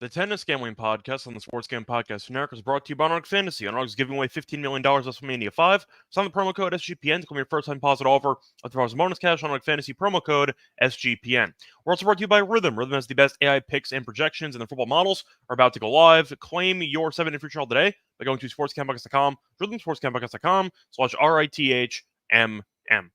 The Tennis Gambling Podcast on the Sports Gambling Podcast Network is brought to you by Narc Fantasy. Narc is giving away $15 million at WrestleMania 5. Sign the promo code SGPN to claim your first-time deposit offer of the bonus cash on Narc Fantasy promo code SGPN. We're also brought to you by Rhythm. Rhythm has the best AI picks and projections, and their football models are about to go live. Claim your 7-day free trial today by going to sportscampodcast.com, rhythmsportscampodcast.com/RITHMM.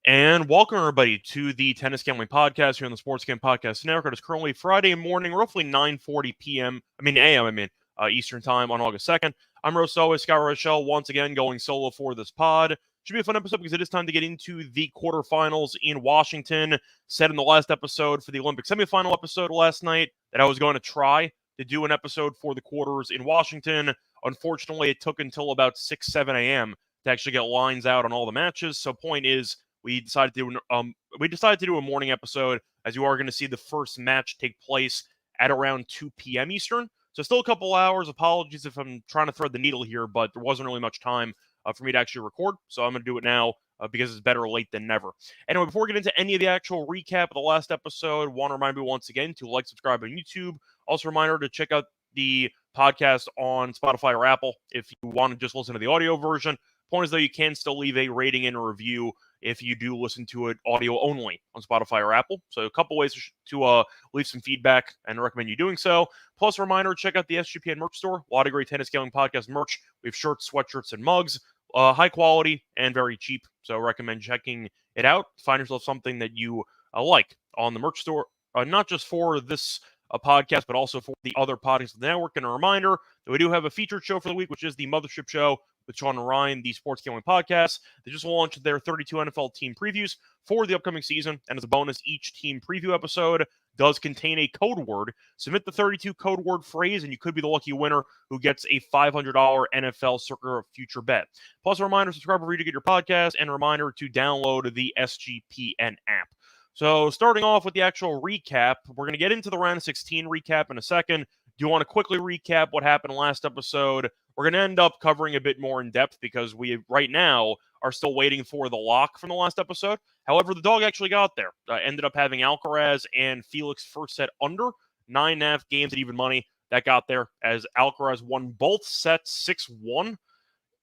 And welcome, everybody, to the Tennis Gambling Podcast here on the Sports Gambling Podcast Network. It is currently Friday morning, roughly 9:40 a.m., Eastern Time on August 2nd. I'm Ross, always, Scott Reichel, once again going solo for this pod. Should be a fun episode because it is time to get into the quarterfinals in Washington. Said in the last episode for the Olympic semifinal episode last night that I was going to try to do an episode for the quarters in Washington. Unfortunately, it took until about 6, 7 a.m. to actually get lines out on all the matches. So point is, we decided to do a morning episode, as you are going to see the first match take place at around 2 p.m. Eastern. So still a couple hours. Apologies if I'm trying to thread the needle here, but there wasn't really much time for me to actually record. So I'm going to do it now because it's better late than never. Anyway, before we get into any of the actual recap of the last episode, I want to remind you once again to like, subscribe on YouTube. Also, a reminder to check out the podcast on Spotify or Apple if you want to just listen to the audio version. Point is, though, you can still leave a rating and a review if you do listen to it audio only on Spotify or Apple. So a couple ways to leave some feedback, and I recommend you doing so. Plus, a reminder, check out the SGPN merch store. A lot of great Tennis Gambling Podcast merch. We have shirts, sweatshirts, and mugs. High quality and very cheap. So I recommend checking it out. Find yourself something that you like on the merch store, not just for this podcast, but also for the other podcasts of the network. And a reminder that we do have a featured show for the week, which is the Mothership Show with Sean and Ryan, the Sports Gambling Podcast. They just launched their 32 NFL team previews for the upcoming season. And as a bonus, each team preview episode does contain a code word. Submit the 32 code word phrase, and you could be the lucky winner who gets a $500 NFL Circa Future bet. Plus, a reminder, subscribe wherever you get your podcast, and a reminder to download the SGPN app. So starting off with the actual recap, we're going to get into the round of 16 recap in a second. Do you want to quickly recap what happened last episode? We're going to end up covering a bit more in depth because we right now are still waiting for the lock from the last episode. However, the dog actually got there. Ended up having Alcaraz and Felix first set under 9.5 games at even money. That got there as Alcaraz won both sets 6-1.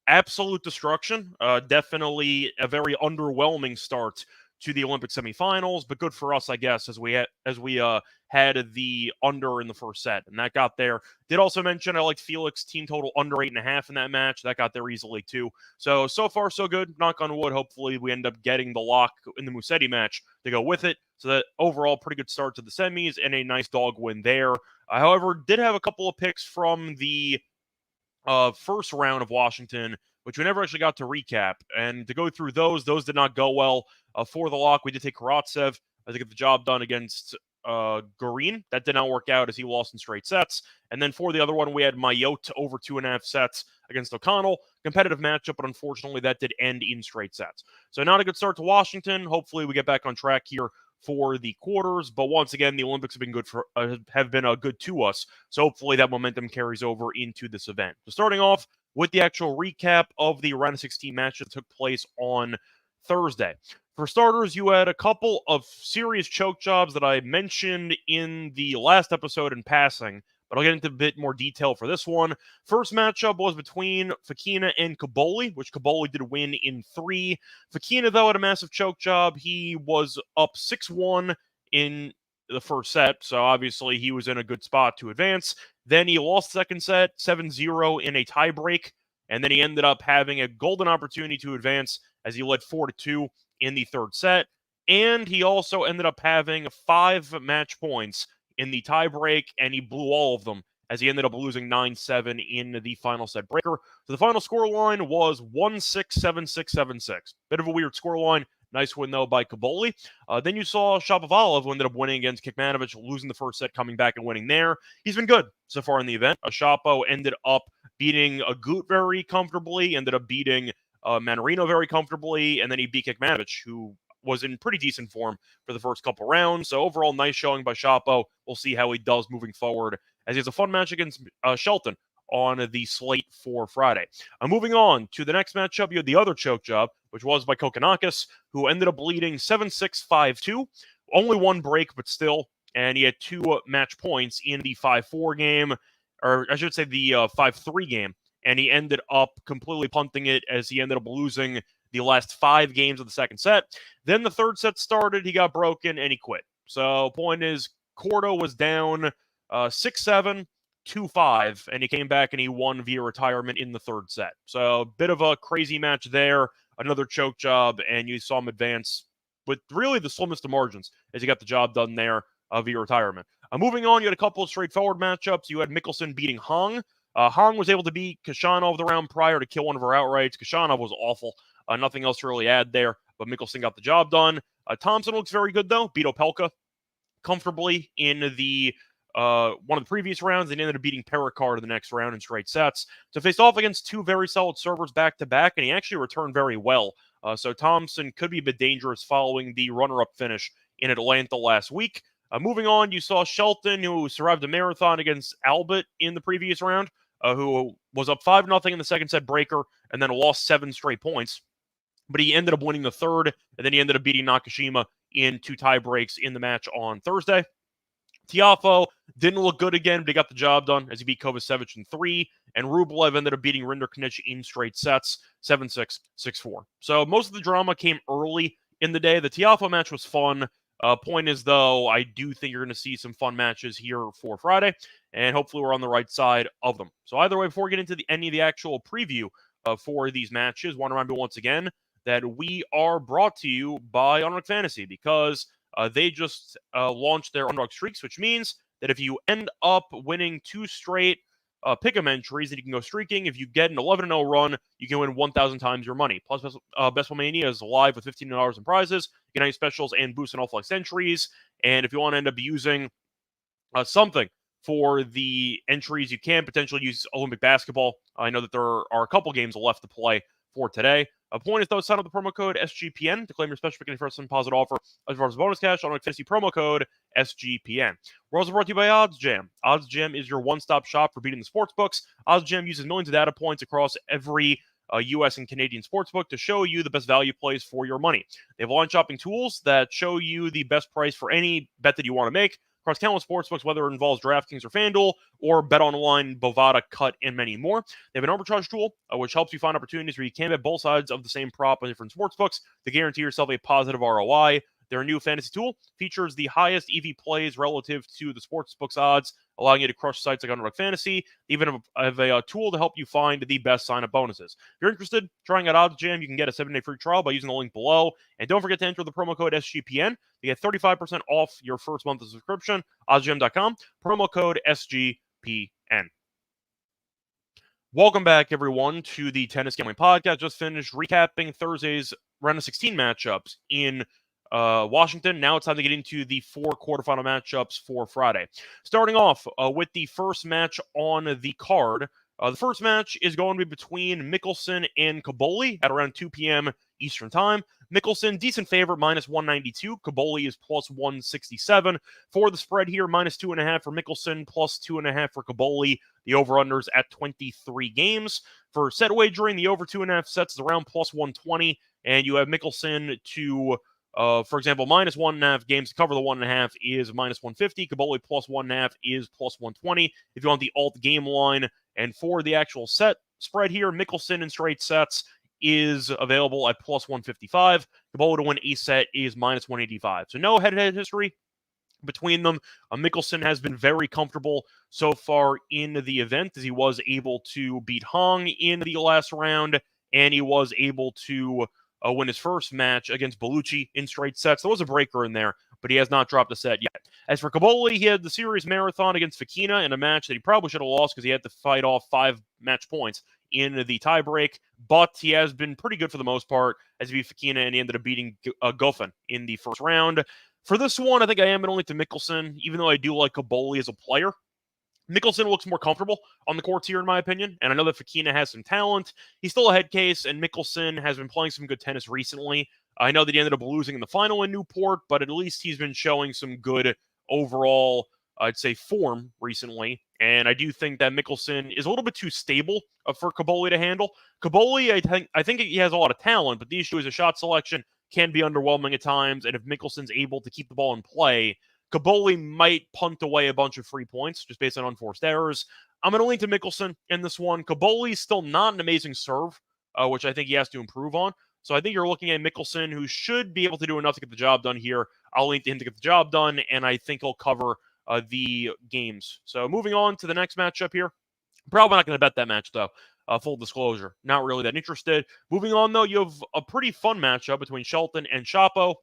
Absolute destruction. Definitely a very underwhelming start to the Olympic semifinals, but good for us, I guess, as we had the under in the first set, and that got there. Did also mention I liked Felix team total under 8.5 in that match. That got there easily too. So far so good. Knock on wood. Hopefully we end up getting the lock in the Musetti match to go with it. So that overall pretty good start to the semis and a nice dog win there. However, did have a couple of picks from the first round of Washington, which we never actually got to recap. And to go through those did not go well. For the lock, we did take Karatsev to get the job done against Garin. That did not work out as he lost in straight sets. And then for the other one, we had Mayotte over 2.5 sets against O'Connell. Competitive matchup, but unfortunately that did end in straight sets. So not a good start to Washington. Hopefully we get back on track here for the quarters. But once again, the Olympics have been good to us. So hopefully that momentum carries over into this event. So starting off with the actual recap of the round of 16 matches that took place on Thursday. For starters, you had a couple of serious choke jobs that I mentioned in the last episode in passing, but I'll get into a bit more detail for this one. First matchup was between Fokina and Caboli, which Caboli did win in 3. Fokina, though, had a massive choke job. He was up 6-1 in the first set, so obviously he was in a good spot to advance. Then he lost the second set, 7-0 in a tiebreak, and then he ended up having a golden opportunity to advance as he led 4-2 in the third set, and he also ended up having 5 match points in the tiebreak, and he blew all of them as he ended up losing 9-7 in the final set breaker. So the final scoreline was 1-6, 7-6, 7-6. Bit of a weird scoreline. Nice win, though, by Caboli. Then you saw Shapovalov, who ended up winning against Kekmanovic, losing the first set, coming back and winning there. He's been good so far in the event. Shapo ended up beating Agut very comfortably, ended up beating Manarino very comfortably, and then he beat Kekmanovic, who was in pretty decent form for the first couple rounds. So overall, nice showing by Shapo. We'll see how he does moving forward, as he has a fun match against Shelton on the slate for Friday. Moving on to the next matchup, you had the other choke job, which was by Kokkinakis, who ended up leading 7-6, 5-2. Only one break, but still and he had 2 match points in the 5-4 game, or I should say the 5-3 game, and he ended up completely punting it as he ended up losing the last 5 games of the second set. Then the third set started, he got broken, and he quit. So point is, Cordo was down 6-7, 2-5, and he came back and he won via retirement in the third set. So a bit of a crazy match there, another choke job, and you saw him advance with really the slimmest of margins as he got the job done there via retirement. Moving on, you had a couple of straightforward matchups. You had Mickelson beating Hong. Hong was able to beat Khachanov the round prior to kill one of her outrights. Khachanov was awful. Nothing else to really add there, but Mickelson got the job done. Thompson looks very good, though. Beat Opelka comfortably in the one of the previous rounds, and ended up beating Perricard in the next round in straight sets. So faced off against 2 very solid servers back-to-back, and he actually returned very well. So Thompson could be a bit dangerous following the runner-up finish in Atlanta last week. Moving on, you saw Shelton, who survived a marathon against Albert in the previous round, who was up 5-0 in the second set breaker, and then lost 7 straight points. But he ended up winning the third, and then he ended up beating Nakashima in 2 tie breaks in the match on Thursday. Tiafoe didn't look good again, but he got the job done as he beat Kovacevic in 3, and Rublev ended up beating Rinderknech in straight sets, 7-6, 6-4. So most of the drama came early in the day. The Tiafoe match was fun. Point is, though, I do think you're going to see some fun matches here for Friday, and hopefully we're on the right side of them. So either way, before we get into any of the actual preview for these matches, I want to remind you once again that we are brought to you by Underdog Fantasy, because they just launched their Underdog Streaks, which means that if you end up winning 2 straight pick'em entries, then you can go streaking. If you get an 11-0 run, you can win 1,000 times your money. Plus, Best Ball Mania is live with $15 in prizes, United specials, and boost and all flex entries. And if you want to end up using something for the entries, you can potentially use Olympic basketball. I know that there are a couple games left to play for today. A point is, though, sign up the promo code SGPN to claim your special pick and first deposit offer as far as bonus cash on Fantasy promo code SGPN. We're also brought to you by OddsJam. OddsJam is your one-stop shop for beating the sports books. OddsJam uses millions of data points across every U.S. and Canadian sportsbook to show you the best value plays for your money. They have line shopping tools that show you the best price for any bet that you want to make across countless sportsbooks, whether it involves DraftKings or FanDuel or BetOnline, Bovada, Cut, and many more. They have an arbitrage tool which helps you find opportunities where you can bet both sides of the same prop on different sportsbooks to guarantee yourself a positive ROI. Their new fantasy tool features the highest EV plays relative to the sportsbook's odds, allowing you to crush sites like Underdog Fantasy. They even have a tool to help you find the best sign-up bonuses. If you're interested, trying out OddsJam, you can get a 7-day free trial by using the link below. And don't forget to enter the promo code SGPN to get 35% off your first month of subscription. OddsJam.com, promo code SGPN. Welcome back, everyone, to the Tennis Gambling Podcast. Just finished recapping Thursday's round of 16 matchups in Washington. Now it's time to get into the 4 quarterfinal matchups for Friday. Starting off with the first match on the card. The first match is going to be between Mickelson and Caboli at around 2 p.m. Eastern Time. Mickelson, decent favorite, minus 192. Caboli is plus 167. For the spread here, minus 2.5 for Mickelson, plus 2.5 for Caboli. The over-unders at 23 games. For set wagering, the over 2.5 sets is around plus 120, and you have Mickelson to for example, minus 1.5 games to cover the 1.5 is minus 150. Caboli plus 1.5 is plus 120. If you want the alt game line, and for the actual set spread here, Mickelson in straight sets is available at plus 155. Caboli to win a set is minus 185. So no head-to-head history between them. Mickelson has been very comfortable so far in the event, as he was able to beat Hong in the last round, and he was able to win his first match against Bellucci in straight sets. There was a breaker in there, but he has not dropped a set yet. As for Caboli, he had the series marathon against Fekina in a match that he probably should have lost because he had to fight off 5 match points in the tiebreak, but he has been pretty good for the most part as he beat Fekina, and he ended up beating Goffin in the first round. For this one, I think I am going to lean to Mickelson, even though I do like Caboli as a player. Mickelson looks more comfortable on the courts here, in my opinion, and I know that Fekina has some talent. He's still a head case, and Mickelson has been playing some good tennis recently. I know that he ended up losing in the final in Newport, but at least he's been showing some good overall, I'd say, form recently, and I do think that Mickelson is a little bit too stable for Caboli to handle. Caboli, I think he has a lot of talent, but the issue is his shot selection can be underwhelming at times, and if Mickelson's able to keep the ball in play, Kaboli might punt away a bunch of free points just based on unforced errors. I'm going to lean to Mickelson in this one. Kaboli's still not an amazing serve, which I think he has to improve on. So I think you're looking at Mickelson, who should be able to do enough to get the job done here. I'll lean to him to get the job done, and I think he'll cover the games. So moving on to the next matchup here. Probably not going to bet that match, though. Full disclosure, not really that interested. Moving on, though, you have a pretty fun matchup between Shelton and Shapo.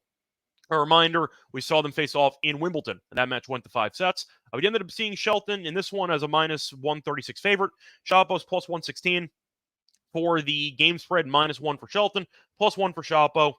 A reminder, we saw them face off in Wimbledon, and that match went to 5 sets. We ended up seeing Shelton in this one as a minus 136 favorite. Shapo's plus 116 for the game spread, -1 for Shelton, +1 for Shapo.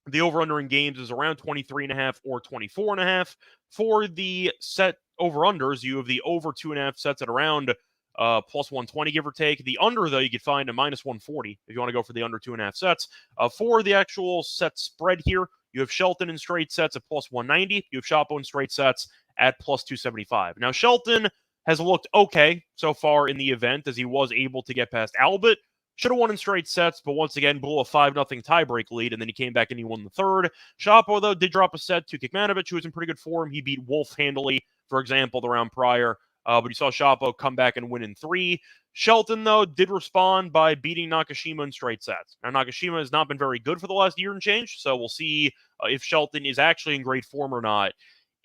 The over-under in games is around 23.5 or 24.5. For the set over-unders, you have the over 2.5 sets at around plus 120, give or take. The under, though, you could find a minus 140 if you want to go for the under 2.5 sets. For the actual set spread here, you have Shelton in straight sets at plus 190. You have Shapo in straight sets at plus 275. Now, Shelton has looked okay so far in the event as he was able to get past Albert. Should have won in straight sets, but once again blew a 5-0 tiebreak lead, and then he came back and he won the third. Shapo, though, did drop a set to Kikmanovic, who was in pretty good form. He beat Wolf handily, for example, the round prior. But you saw Shapo come back and win in 3. Shelton, though, did respond by beating Nakashima in straight sets. Now, Nakashima has not been very good for the last year and change, so we'll see if Shelton is actually in great form or not.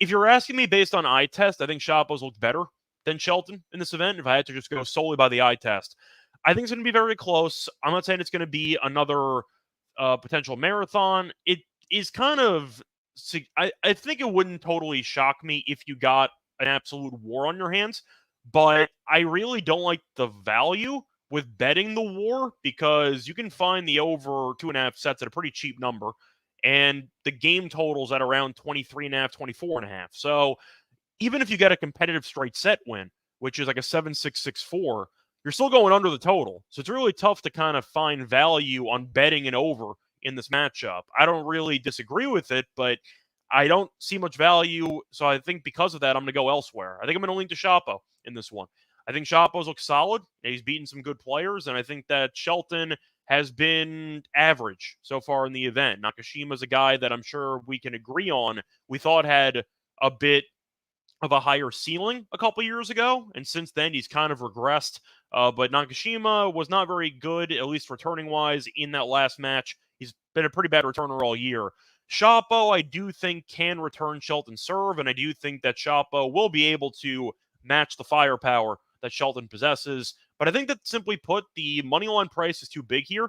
If you're asking me based on eye test, I think Shapo's looked better than Shelton in this event, if I had to just go solely by the eye test. I think it's going to be very close. I'm not saying it's going to be another potential marathon. It is kind of... I think it wouldn't totally shock me if you got an absolute war on your hands, but I really don't like the value with betting the war because you can find the over 2.5 sets at a pretty cheap number, and the game totals at around 23.5, 24.5. So even if you get a competitive straight set win, which is like a 7-6, 6-4, you're still going under the total. So it's really tough to kind of find value on betting an over in this matchup. I don't really disagree with it, but I don't see much value. So I think because of that, I'm going to go elsewhere. I think I'm going to lean to Shapo in this one. I think Shapo's looks solid. He's beaten some good players, and I think that Shelton has been average so far in the event. Nakashima's a guy that I'm sure we can agree on. We thought had a bit of a higher ceiling a couple years ago, and since then he's kind of regressed. But Nakashima was not very good, at least returning-wise, in that last match. He's been a pretty bad returner all year. Shapo, I do think, can return Shelton serve, and I do think that Shapo will be able to match the firepower that Shelton possesses. But I think that, simply put, the moneyline price is too big here.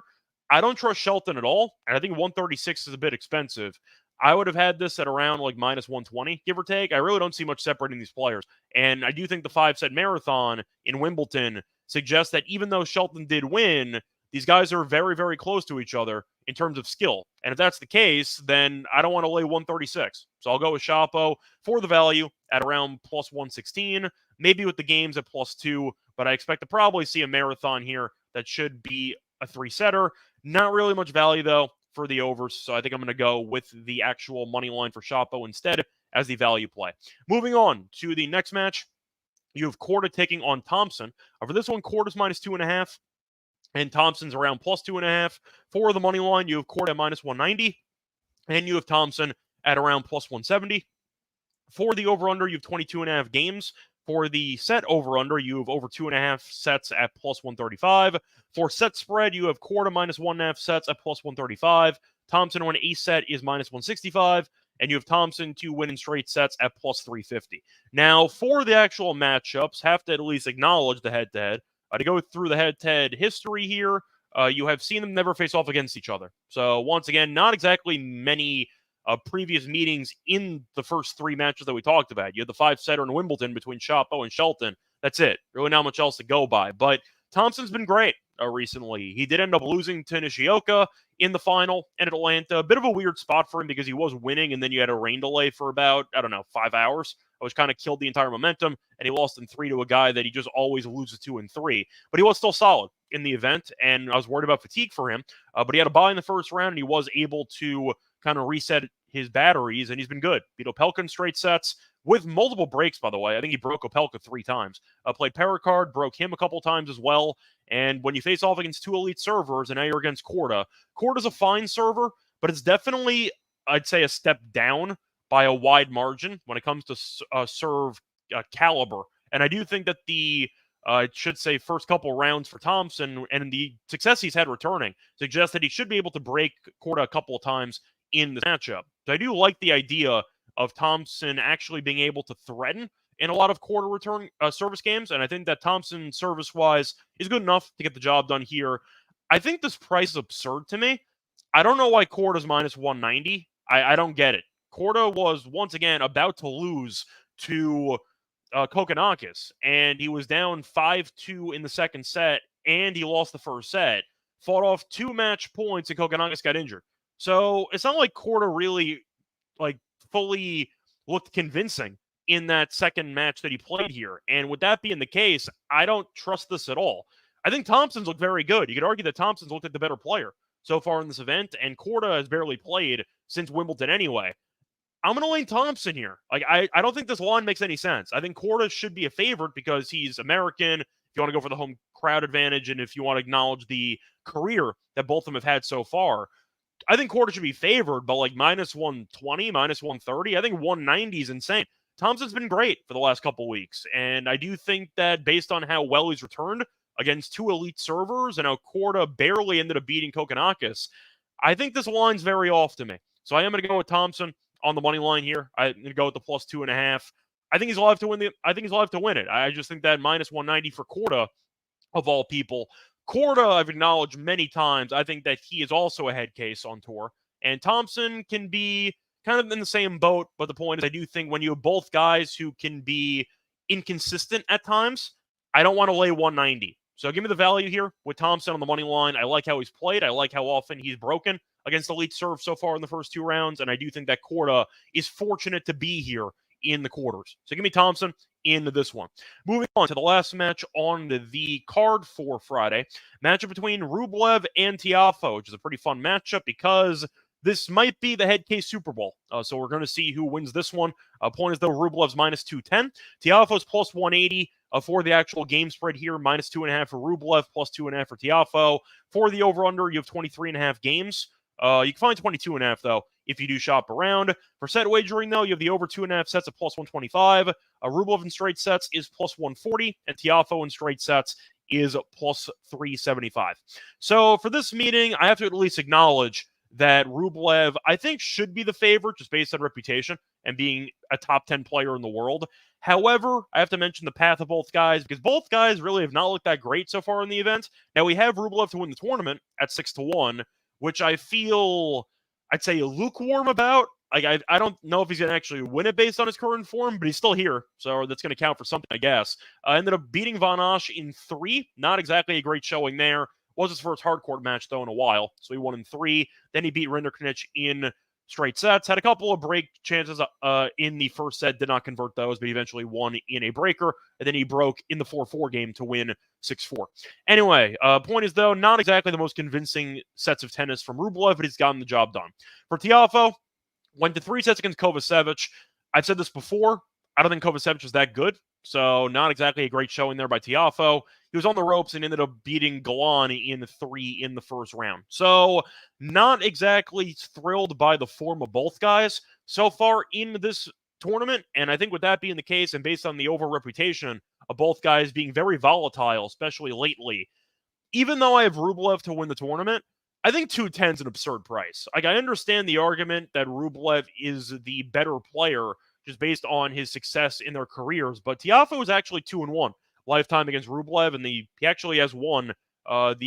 I don't trust Shelton at all, and I think 136 is a bit expensive. I would have had this at around like minus 120, give or take. I really don't see much separating these players. And I do think the 5-set marathon in Wimbledon suggests that even though Shelton did win, these guys are very, very close to each other in terms of skill. And if that's the case, then I don't want to lay 136. So I'll go with Shapo for the value at around plus 116, maybe with the games at plus 2. But I expect to probably see a marathon here that should be a 3-setter. Not really much value, though, for the overs, so I think I'm going to go with the actual money line for Shapo instead as the value play. Moving on to the next match, you have Korda taking on Thompson. For this one, Korda's minus 2.5, and Thompson's around plus 2.5. For the money line, you have Korda at minus 190, and you have Thompson at around plus 170. For the over-under, you have 22.5 games. For the set over-under, you have over 2.5 sets at plus 135. For set spread, you have Korda minus 1.5 sets at plus 135. Thompson on a set is minus 165. And you have Thompson to win in straight sets at plus 350. Now, for the actual matchups, have to at least acknowledge the head-to-head. To go through the head-to-head history here, you have seen them never face off against each other. So, once again, not exactly many previous meetings in the first 3 matches that we talked about. You had the 5-setter in Wimbledon between Shapo and Shelton. That's it. Really not much else to go by. But Thompson's been great recently. He did end up losing to Nishioka in the final in Atlanta. A bit of a weird spot for him because he was winning, and then you had a rain delay for about, 5 hours, which kind of killed the entire momentum, and he lost in 3 to a guy that he just always loses to in 3. But he was still solid in the event, and I was worried about fatigue for him. But he had a bye in the first round, and he was able to kind of reset his batteries, and he's been good. Beat Opelka in straight sets with multiple breaks, by the way. I think he broke Opelka 3 times. Played Pericard, broke him a couple times as well. And when you face off against 2 elite servers, and now you're against Korda, Korda's a fine server, but it's definitely, I'd say, a step down by a wide margin when it comes to serve caliber. And I do think that the I should say first couple rounds for Thompson and the success he's had returning suggests that he should be able to break Korda a couple of times in this matchup. So I do like the idea of Thompson actually being able to threaten in a lot of Korda return service games, and I think that Thompson service-wise is good enough to get the job done here. I think this price is absurd to me. I don't know why Korda's minus 190. I don't get it. Korda was once again about to lose to Kokkinakis, and he was down 5-2 in the second set, and he lost the first set. Fought off 2 match points, and Kokkinakis got injured. So it's not like Korda really fully looked convincing in that second match that he played here. And with that being the case, I don't trust this at all. I think Thompson's looked very good. You could argue that Thompson's looked like the better player so far in this event, and Korda has barely played since Wimbledon anyway. I'm going to lean Thompson here. I don't think this line makes any sense. I think Korda should be a favorite because he's American. If you want to go for the home crowd advantage and if you want to acknowledge the career that both of them have had so far, I think Korda should be favored, but minus 120, minus 130, I think 190 is insane. Thompson's been great for the last couple weeks, and I do think that based on how well he's returned against 2 elite servers and how Korda barely ended up beating Kokkinakis, I think this line's very off to me. So I am going to go with Thompson on the money line here. I'm going to go with the plus 2.5. I think he's alive to win it. I just think that minus 190 for Korda, of all people. Korda, I've acknowledged many times, I think that he is also a head case on tour. And Thompson can be kind of in the same boat, but the point is I do think when you have both guys who can be inconsistent at times, I don't want to lay 190. So give me the value here with Thompson on the money line. I like how he's played. I like how often he's broken against elite serve so far in the first 2 rounds, and I do think that Korda is fortunate to be here in the quarters. So give me Thompson in this one. Moving on to the last match on the card for Friday. Matchup between Rublev and Tiafoe, which is a pretty fun matchup because this might be the head case Super Bowl. So we're going to see who wins this one. Point is, though, Rublev's minus 210. Tiafoe's plus 180 for the actual game spread here. Minus 2.5 for Rublev, plus 2.5 for Tiafoe. For the over-under, you have 23.5 games. You can find 22.5, though, if you do shop around. For set wagering, though, you have the over 2.5 sets of plus 125. Rublev in straight sets is plus 140, and Tiafoe in straight sets is plus 375. So for this meeting, I have to at least acknowledge that Rublev, I think, should be the favorite just based on reputation and being a top 10 player in the world. However, I have to mention the path of both guys because both guys really have not looked that great so far in the event. Now, we have Rublev to win the tournament at 6-1, which I feel, I'd say, lukewarm about. I don't know if he's going to actually win it based on his current form, but he's still here, so that's going to count for something, I guess. Ended up beating Van Asch in 3. Not exactly a great showing there. Was his first hardcourt match, though, in a while, so he won in 3. Then he beat Rinderknech in straight sets. Had a couple of break chances in the first set, did not convert those, but he eventually won in a breaker, and then he broke in the 4-4 game to win 6-4. Anyway, point is, though, not exactly the most convincing sets of tennis from Rublev, but he's gotten the job done. For Tiafoe, went to 3 sets against Kovacevic. I've said this before. I don't think Kovacevic was that good, so not exactly a great showing there by Tiafoe. He was on the ropes and ended up beating Galan in 3 in the first round. So not exactly thrilled by the form of both guys so far in this tournament. And I think with that being the case, and based on the overall reputation of both guys being very volatile, especially lately, even though I have Rublev to win the tournament, I think 210 is an absurd price. I understand the argument that Rublev is the better player just based on his success in their careers, but Tiafoe is actually 2-1 lifetime against Rublev, and he actually has won last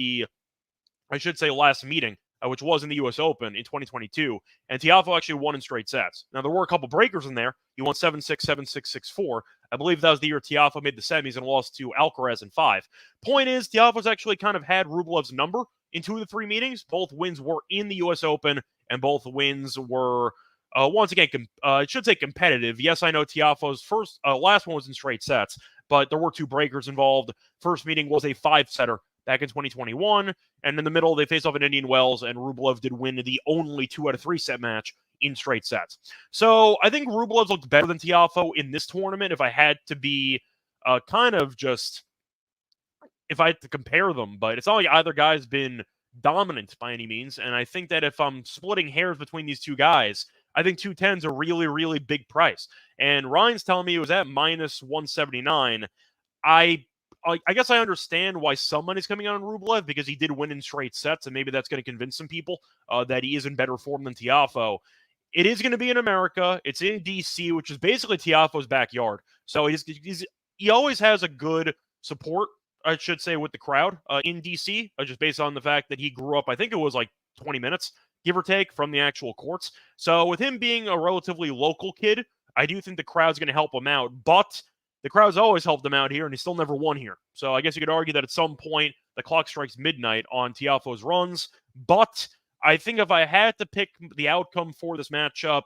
meeting, which was in the U.S. Open in 2022, and Tiafoe actually won in straight sets. Now, there were a couple breakers in there. He won 7-6, 7-6, 6-4. I believe that was the year Tiafoe made the semis and lost to Alcaraz in 5. Point is, Tiafoe's actually kind of had Rublev's number in 2 of the 3 meetings. Both wins were in the U.S. Open, and both wins were once again, I should say competitive. Yes, I know Tiafoe's last one was in straight sets, but there were 2 breakers involved. First meeting was a 5-setter back in 2021, and in the middle, they faced off in Indian Wells, and Rublev did win the only 2 out of 3 set match in straight sets. So I think Rublev's looked better than Tiafoe in this tournament if I had to be if I had to compare them, but it's not like either guy's been dominant by any means, and I think that if I'm splitting hairs between these 2 guys, I think 210 is a really, really big price. And Ryan's telling me it was at minus 179. I guess I understand why some money's coming out on Rublev because he did win in straight sets, and maybe that's going to convince some people that he is in better form than Tiafoe. It is going to be in America. It's in DC, which is basically Tiafoe's backyard. So he always has a good support, I should say, with the crowd in DC, just based on the fact that he grew up, I think it was like 20 minutes, give or take, from the actual courts. So with him being a relatively local kid, I do think the crowd's going to help him out. But the crowd's always helped him out here, and he still never won here. So I guess you could argue that at some point the clock strikes midnight on Tiafoe's runs. But I think if I had to pick the outcome for this matchup,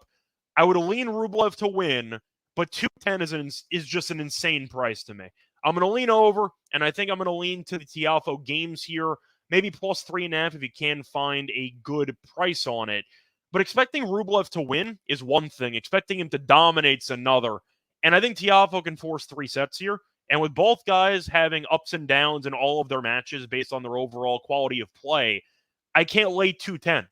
I would lean Rublev to win, but 210 is just an insane price to me. I'm going to lean over, and I think I'm going to lean to the Tiafoe games here, maybe plus 3.5 if you can find a good price on it. But expecting Rublev to win is one thing. Expecting him to dominate's another. And I think Tiafoe can force 3 sets here. And with both guys having ups and downs in all of their matches based on their overall quality of play, I can't lay 210.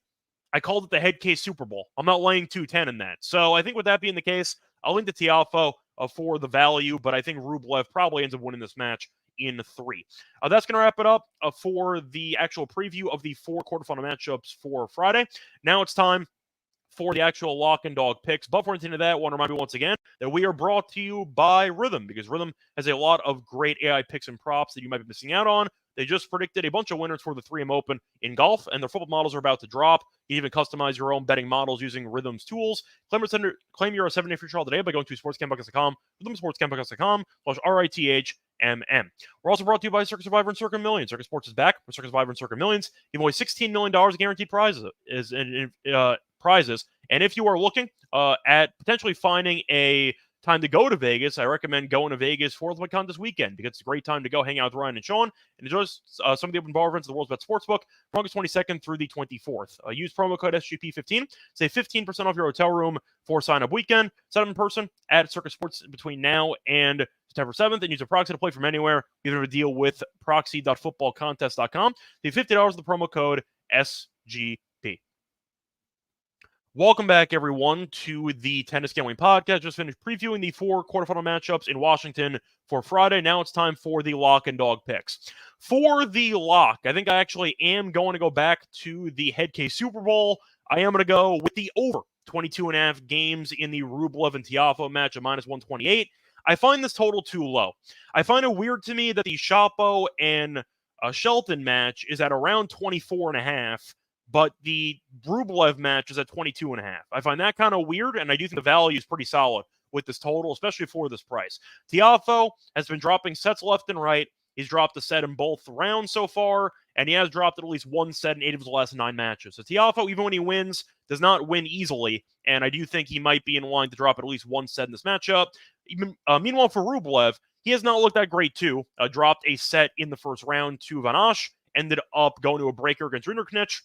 I called it the head case Super Bowl. I'm not laying 210 in that. So I think with that being the case, I'll lean to Tiafoe for the value, but I think Rublev probably ends up winning this match in 3. That's going to wrap it up for the actual preview of the 4 quarterfinal matchups for Friday. Now it's time for the actual lock and dog picks. But before we get into that, I want to remind you once again that we are brought to you by Rhythm, because Rhythm has a lot of great AI picks and props that you might be missing out on. They just predicted a bunch of winners for the 3M Open in golf, and their football models are about to drop. You can even customize your own betting models using Rhythm's tools. Claim your 7-day free trial today by going to sportscampbuckets.com, rhythmsportscampbuckets.com/RITHMM. We're also brought to you by Circa Survivor and Circa Millions. Circa Sports is back for Circa Survivor and Circa Millions, giving away $16 million guaranteed prizes. And if you are looking at potentially finding a time to go to Vegas, I recommend going to Vegas for the Con this weekend because it's a great time to go hang out with Ryan and Sean and enjoy some of the open bar events of the World's Bet Sportsbook from August 22nd through the 24th. Use promo code SGP15, save 15% off your hotel room for sign-up weekend. Set up in person at Circa Sports between now and September 7th, and use a proxy to play from anywhere. You have a deal with proxy.footballcontest.com. Save $50 with the promo code SGP. Welcome back, everyone, to the Tennis Gambling Podcast. Just finished previewing the 4 quarterfinal matchups in Washington for Friday. Now it's time for the lock and dog picks. For the lock, I think I actually am going to go back to the head case Super Bowl. I am going to go with the over 22.5 games in the Rublev and Tiafoe match at minus 128. I find this total too low. I find it weird to me that the Shapo and Shelton match is at around 24.5. But the Rublev match is at 22.5. I find that kind of weird, and I do think the value is pretty solid with this total, especially for this price. Tiafoe has been dropping sets left and right. He's dropped a set in both rounds so far, and he has dropped at least one set in 8 of his last 9 matches. So Tiafoe, even when he wins, does not win easily, and I do think he might be in line to drop at least one set in this matchup. Meanwhile, for Rublev, he has not looked that great, too. Dropped a set in the first round to Van Asch, ended up going to a breaker against Rinderknecht,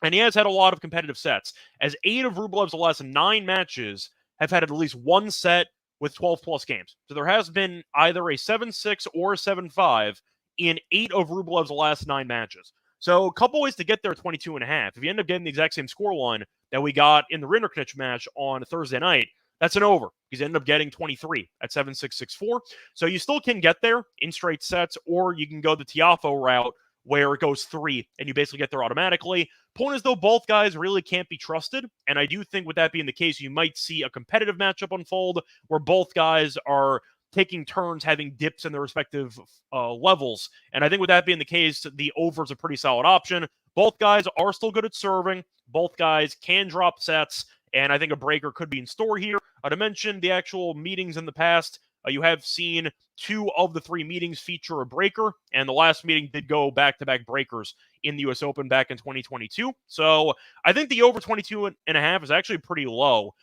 and he has had a lot of competitive sets, as 8 of Rublev's last 9 matches have had at least one set with 12-plus games. So there has been either a 7-6 or a 7-5 in 8 of Rublev's last 9 matches. So a couple ways to get there at 22.5. If you end up getting the exact same scoreline that we got in the Rinderknecht match on Thursday night, that's an over, because you end up getting 23 at 7-6-6-4. So you still can get there in straight sets, or you can go the Tiafoe route, where it goes 3, and you basically get there automatically. Point is, though, both guys really can't be trusted, and I do think with that being the case, you might see a competitive matchup unfold where both guys are taking turns having dips in their respective levels, and I think with that being the case, the over is a pretty solid option. Both guys are still good at serving. Both guys can drop sets, and I think a breaker could be in store here. To mention the actual meetings in the past, you have seen 2 of the 3 meetings feature a breaker, and the last meeting did go back-to-back breakers in the U.S. Open back in 2022. So I think the over 22.5 is actually pretty low.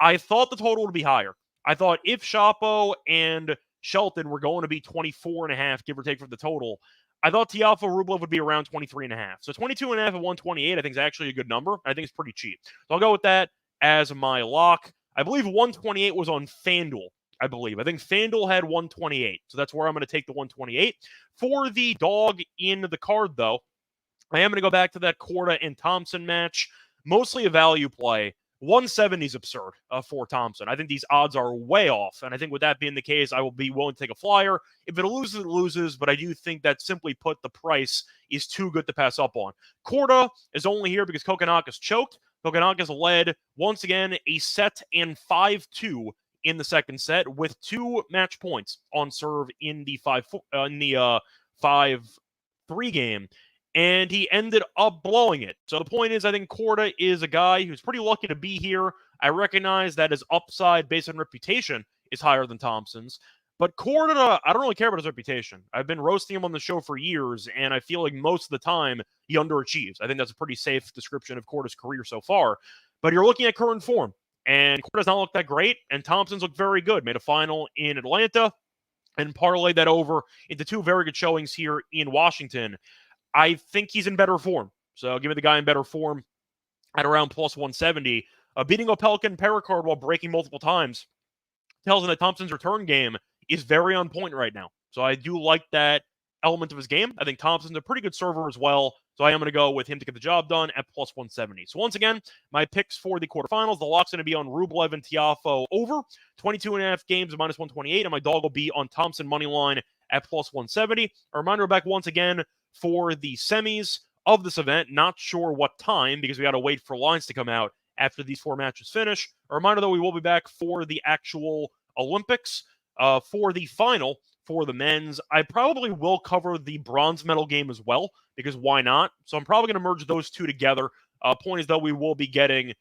I thought the total would be higher. I thought if Shapo and Shelton were going to be 24.5, give or take, for the total, I thought Tiafoe Rublev would be around 23.5. So 22.5 at 128, I think, is actually a good number. I think it's pretty cheap. So I'll go with that as my lock. I believe 128 was on FanDuel. I think FanDuel had 128, so that's where I'm going to take the 128. For the dog in the card, though, I am going to go back to that Korda and Thompson match, mostly a value play. 170 is absurd for Thompson. I think these odds are way off. And I think with that being the case, I will be willing to take a flyer. If it loses, it loses. But I do think that simply put, the price is too good to pass up on. Korda is only here because Kokkinakis choked. Kokkinakis led, once again, a set and 5-2 in the second set with 2 match points on serve in the 5-3 game. And he ended up blowing it. So the point is, I think Korda is a guy who's pretty lucky to be here. I recognize that his upside based on reputation is higher than Thompson's. But Korda, I don't really care about his reputation. I've been roasting him on the show for years, and I feel like most of the time he underachieves. I think that's a pretty safe description of Korda's career so far. But you're looking at current form, and Korda's not looked that great, and Thompson's looked very good. Made a final in Atlanta and parlayed that over into 2 very good showings here in Washington. I think he's in better form. So give me the guy in better form at around plus 170. Beating Opelka and Perricard while breaking multiple times tells him that Thompson's return game is very on point right now. So I do like that element of his game. I think Thompson's a pretty good server as well. So I am going to go with him to get the job done at plus 170. So once again, my picks for the quarterfinals, the lock's going to be on Rublev and Tiafoe over 22.5 games at minus 128. And my dog will be on Thompson money line at plus 170. A reminder back once again for the semis of this event. Not sure what time because we got to wait for lines to come out after these 4 matches finish. A reminder, though, we will be back for the actual Olympics for the final for the men's. I probably will cover the bronze medal game as well because why not? So I'm probably going to merge those 2 together. Point is, though, we will be getting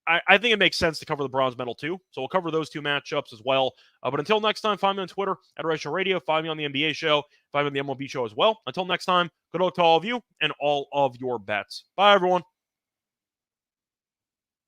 I think it makes sense to cover the bronze medal too. So we'll cover those 2 matchups as well. But until next time, find me on Twitter at Reichel Radio. Find me on the NBA show. Find me on the MLB show as well. Until next time, good luck to all of you and all of your bets. Bye, everyone.